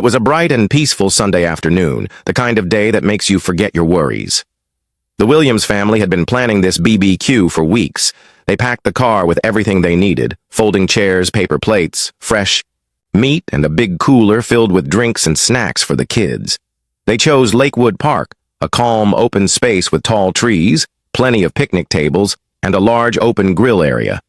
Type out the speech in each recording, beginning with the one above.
was a bright and peaceful Sunday afternoon, the kind of day that makes you forget your worries. The Williams family had been planning this BBQ for weeks. They packed the car with everything they needed, folding chairs, paper plates, fresh meat, and a big cooler filled with drinks and snacks for the kids. They chose Lakewood Park, a calm, open space with tall trees, plenty of picnic tables, and a large open grill area.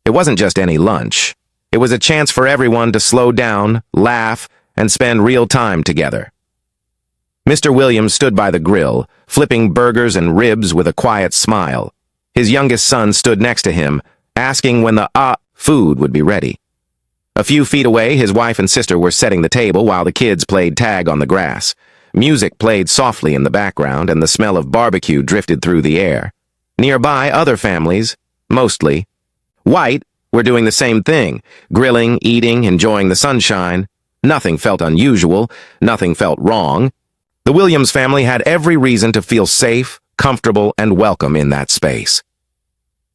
It wasn't just any lunch. It was a chance for everyone to slow down, laugh, and spend real time together. Mr. Williams stood by the grill, flipping burgers and ribs with a quiet smile. His youngest son stood next to him, asking when the food would be ready. A few feet away, his wife and sister were setting the table while the kids played tag on the grass. Music played softly in the background, and the smell of barbecue drifted through the air. Nearby, other families, mostly white, were doing the same thing, grilling, eating, enjoying the sunshine. Nothing felt unusual, nothing felt wrong. The Williams family had every reason to feel safe, comfortable, and welcome in that space.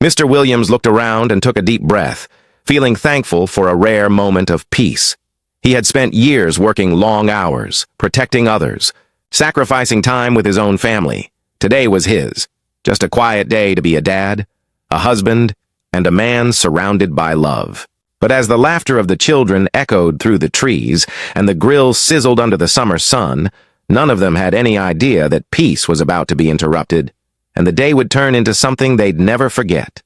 Mr. Williams looked around and took a deep breath, feeling thankful for a rare moment of peace. He had spent years working long hours, protecting others, sacrificing time with his own family. Today was his, just a quiet day to be a dad, a husband, and a man surrounded by love. But as the laughter of the children echoed through the trees and the grill sizzled under the summer sun, none of them had any idea that peace was about to be interrupted, and the day would turn into something they'd never forget.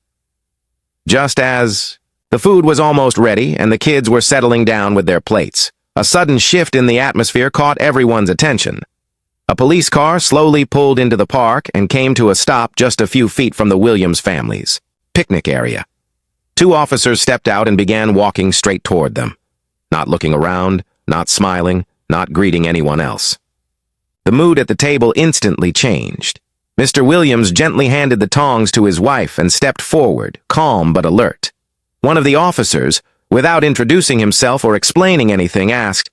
Just as the food was almost ready and the kids were settling down with their plates, a sudden shift in the atmosphere caught everyone's attention. A police car slowly pulled into the park and came to a stop just a few feet from the Williams family's picnic area. Two officers stepped out and began walking straight toward them, not looking around, not smiling, not greeting anyone else. The mood at the table instantly changed. Mr. Williams gently handed the tongs to his wife and stepped forward, calm but alert. One of the officers, without introducing himself or explaining anything, asked,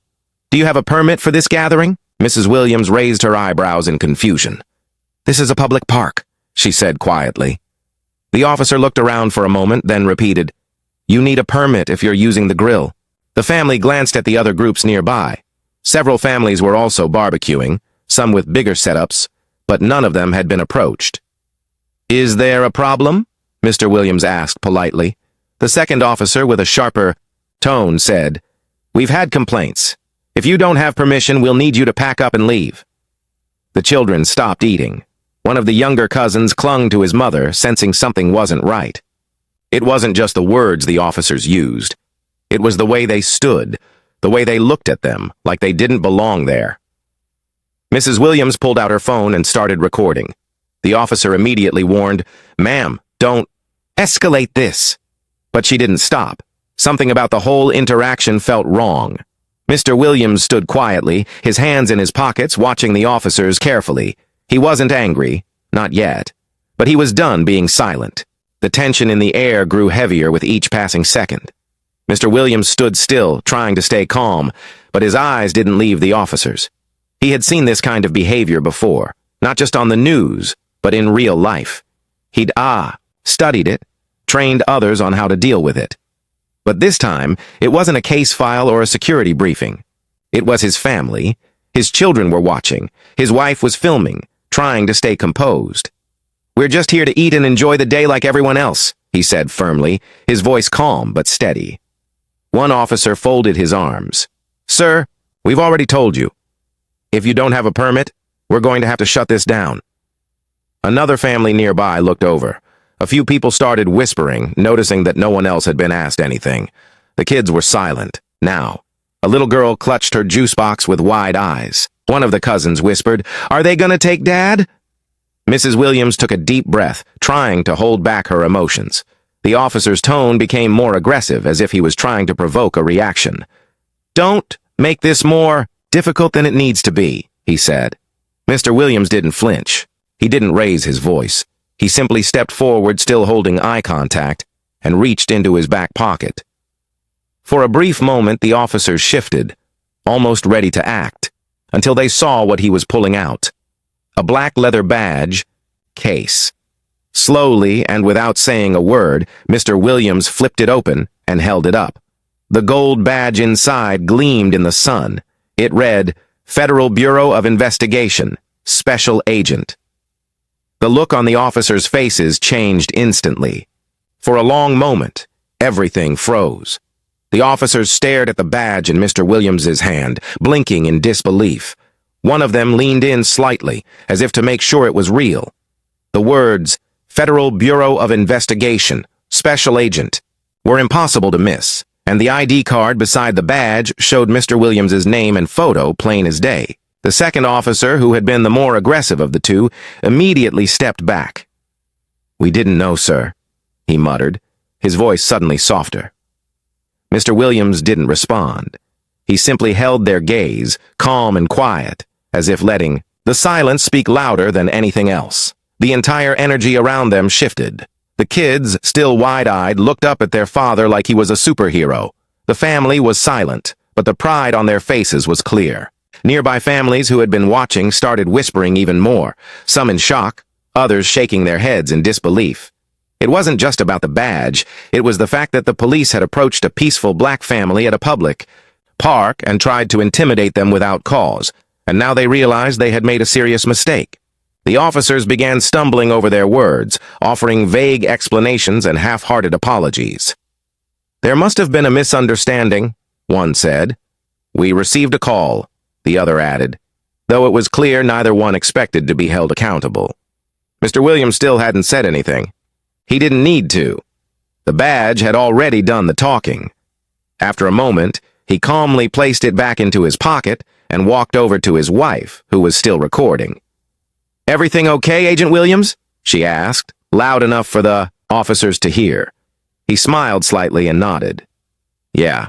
"Do you have a permit for this gathering?" Mrs. Williams raised her eyebrows in confusion. "This is a public park," she said quietly. The officer looked around for a moment, then repeated, "You need a permit if you're using the grill." The family glanced at the other groups nearby. Several families were also barbecuing, some with bigger setups, but none of them had been approached. "Is there a problem?" Mr. Williams asked politely. The second officer, with a sharper tone, said, "We've had complaints. If you don't have permission, we'll need you to pack up and leave." The children stopped eating. One of the younger cousins clung to his mother, sensing something wasn't right. It wasn't just the words the officers used. It was the way they stood, the way they looked at them, like they didn't belong there. Mrs. Williams pulled out her phone and started recording. The officer immediately warned, "Ma'am, don't escalate this." But she didn't stop. Something about the whole interaction felt wrong. Mr. Williams stood quietly, his hands in his pockets, watching the officers carefully. He wasn't angry, not yet, but he was done being silent. The tension in the air grew heavier with each passing second. Mr. Williams stood still, trying to stay calm, but his eyes didn't leave the officers. He had seen this kind of behavior before, not just on the news, but in real life. He'd studied it, trained others on how to deal with it. But this time, it wasn't a case file or a security briefing. It was his family. His children were watching. His wife was filming, trying to stay composed. "We're just here to eat and enjoy the day like everyone else," he said firmly, his voice calm but steady. One officer folded his arms. "Sir, we've already told you. If you don't have a permit, we're going to have to shut this down." Another family nearby looked over. A few people started whispering, noticing that no one else had been asked anything. The kids were silent. Now, a little girl clutched her juice box with wide eyes. One of the cousins whispered, "Are they gonna take Dad?" Mrs. Williams took a deep breath, trying to hold back her emotions. The officer's tone became more aggressive, as if he was trying to provoke a reaction. "Don't make this more difficult than it needs to be," he said. Mr. Williams didn't flinch. He didn't raise his voice. He simply stepped forward, still holding eye contact, and reached into his back pocket. For a brief moment, the officers shifted, almost ready to act, until they saw what he was pulling out. A black leather badge, case. Slowly, and without saying a word, Mr. Williams flipped it open and held it up. The gold badge inside gleamed in the sun, It read, Federal Bureau of Investigation, Special Agent. The look on the officers' faces changed instantly. For a long moment, everything froze. The officers stared at the badge in Mr. Williams's hand, blinking in disbelief. One of them leaned in slightly, as if to make sure it was real. The words, Federal Bureau of Investigation, Special Agent, were impossible to miss, and the ID card beside the badge showed Mr. Williams's name and photo plain as day. The second officer, who had been the more aggressive of the two, immediately stepped back. "We didn't know, sir," he muttered, his voice suddenly softer. Mr. Williams didn't respond. He simply held their gaze, calm and quiet, as if letting the silence speak louder than anything else. The entire energy around them shifted. The kids, still wide-eyed, looked up at their father like he was a superhero. The family was silent, but the pride on their faces was clear. Nearby families who had been watching started whispering even more, some in shock, others shaking their heads in disbelief. It wasn't just about the badge, it was the fact that the police had approached a peaceful black family at a public park and tried to intimidate them without cause, and now they realized they had made a serious mistake. The officers began stumbling over their words, offering vague explanations and half-hearted apologies. "There must have been a misunderstanding," one said. "We received a call," the other added, though it was clear neither one expected to be held accountable. Mr. Williams still hadn't said anything. He didn't need to. The badge had already done the talking. After a moment, he calmly placed it back into his pocket and walked over to his wife, who was still recording. "Everything okay, Agent Williams?" she asked, loud enough for the officers to hear. He smiled slightly and nodded. "Yeah,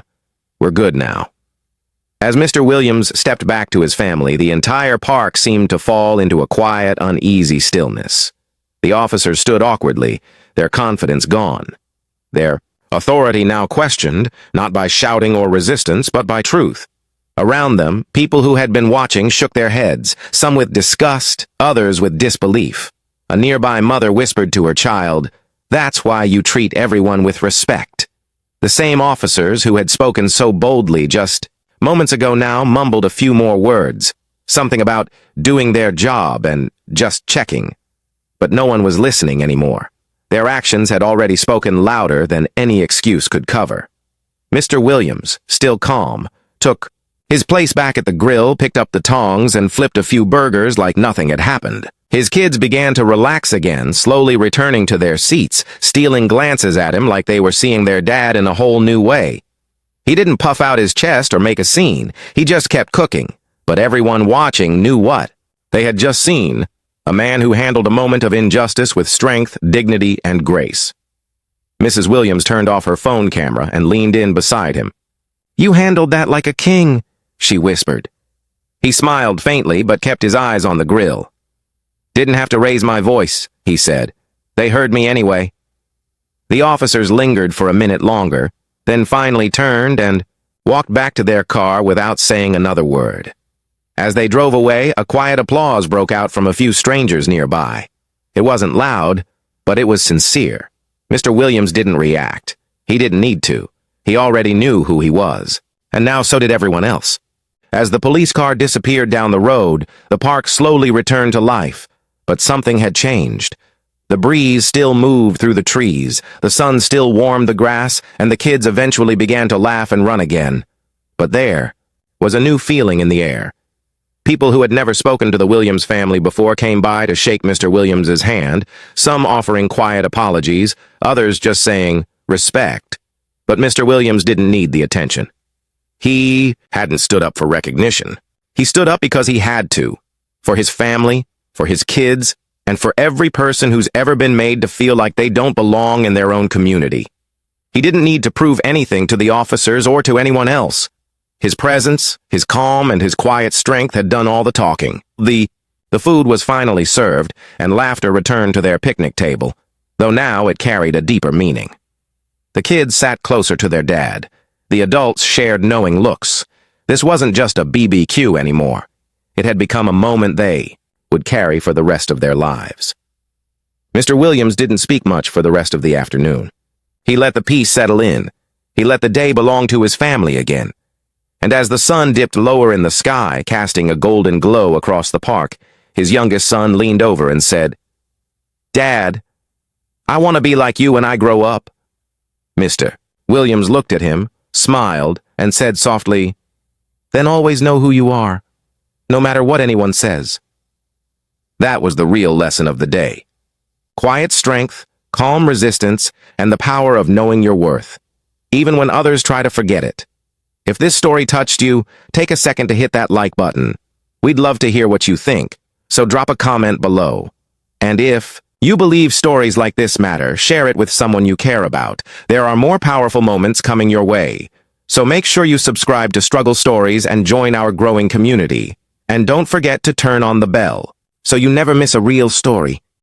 we're good now." As Mr. Williams stepped back to his family, the entire park seemed to fall into a quiet, uneasy stillness. The officers stood awkwardly, their confidence gone. Their authority now questioned, not by shouting or resistance, but by truth. Around them, people who had been watching shook their heads, some with disgust, others with disbelief. A nearby mother whispered to her child, "That's why you treat everyone with respect." The same officers who had spoken so boldly just moments ago now mumbled a few more words, something about doing their job and just checking. But no one was listening anymore. Their actions had already spoken louder than any excuse could cover. Mr. Williams, still calm, took his place back at the grill, picked up the tongs, and flipped a few burgers like nothing had happened. His kids began to relax again, slowly returning to their seats, stealing glances at him like they were seeing their dad in a whole new way. He didn't puff out his chest or make a scene. He just kept cooking. But everyone watching knew what they had just seen: a man who handled a moment of injustice with strength, dignity, and grace. Mrs. Williams turned off her phone camera and leaned in beside him. "You handled that like a king," she whispered. He smiled faintly but kept his eyes on the grill. "Didn't have to raise my voice," he said. "They heard me anyway." The officers lingered for a minute longer, then finally turned and walked back to their car without saying another word. As they drove away, a quiet applause broke out from a few strangers nearby. It wasn't loud, but it was sincere. Mr. Williams didn't react. He didn't need to. He already knew who he was, and now so did everyone else. As the police car disappeared down the road, the park slowly returned to life, but something had changed. The breeze still moved through the trees, the sun still warmed the grass, and the kids eventually began to laugh and run again. But there was a new feeling in the air. People who had never spoken to the Williams family before came by to shake Mr. Williams's hand, some offering quiet apologies, others just saying, "Respect." But Mr. Williams didn't need the attention. He hadn't stood up for recognition. He stood up because he had to. For his family, for his kids, and for every person who's ever been made to feel like they don't belong in their own community. He didn't need to prove anything to the officers or to anyone else. His presence, his calm, and his quiet strength had done all the talking. The food was finally served, and laughter returned to their picnic table, though now it carried a deeper meaning. The kids sat closer to their dad. The adults shared knowing looks. This wasn't just a BBQ anymore. It had become a moment they would carry for the rest of their lives. Mr. Williams didn't speak much for the rest of the afternoon. He let the peace settle in. He let the day belong to his family again. And as the sun dipped lower in the sky, casting a golden glow across the park, his youngest son leaned over and said, "Dad, I want to be like you when I grow up." Mr. Williams looked at him, smiled, and said softly, "Then always know who you are, no matter what anyone says." That was the real lesson of the day. Quiet strength, calm resistance, and the power of knowing your worth, even when others try to forget it. If this story touched you, take a second to hit that like button. We'd love to hear what you think, so drop a comment below. And if you believe stories like this matter, share it with someone you care about. There are more powerful moments coming your way. So make sure you subscribe to Struggle Stories and join our growing community. And don't forget to turn on the bell, so you never miss a real story.